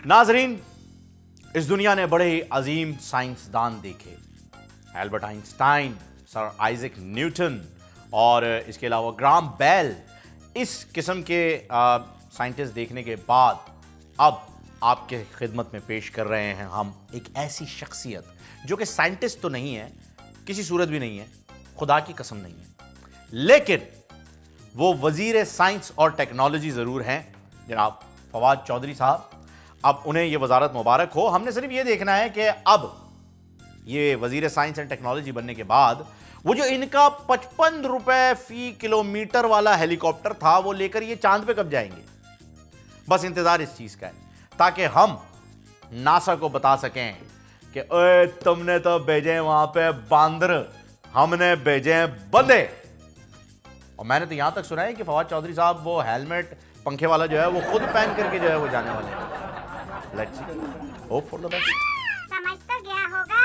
नाजरीन, इस दुनिया ने बड़े ही अजीम साइंसदान देखे। Albert Einstein, sir Isaac Newton और इसके अलावा ग्राहम बेल। इस किस्म के साइंटिस्ट देखने के बाद अब आपके खिदमत में पेश कर रहे हैं हम एक ऐसी शख्सियत जो कि साइंटिस्ट तो नहीं है, किसी सूरत भी नहीं है, खुदा की कसम नहीं है, लेकिन वो वजीर साइंस और टेक्नोलॉजी जरूर हैं, जनाब फवाद चौधरी साहब। अब उन्हें ये वजारत मुबारक हो। हमने सिर्फ ये देखना है कि अब ये वजीर साइंस एंड टेक्नोलॉजी बनने के बाद वो जो इनका 55 रुपए फी किलोमीटर वाला हेलीकॉप्टर था वो लेकर ये चांद पे कब जाएंगे। बस इंतजार इस चीज का है ताकि हम नासा को बता सकें कि ओए तुमने तो भेजे वहां पे बांदर, हमने भेजे बंदे। और मैंने तो यहां तक सुना है कि फवाद चौधरी साहब वो हेलमेट पंखे वाला जो है वो खुद पहन करके जो है वो जाने वाले हैं। Let's hope for the best. समझ तो गया होगा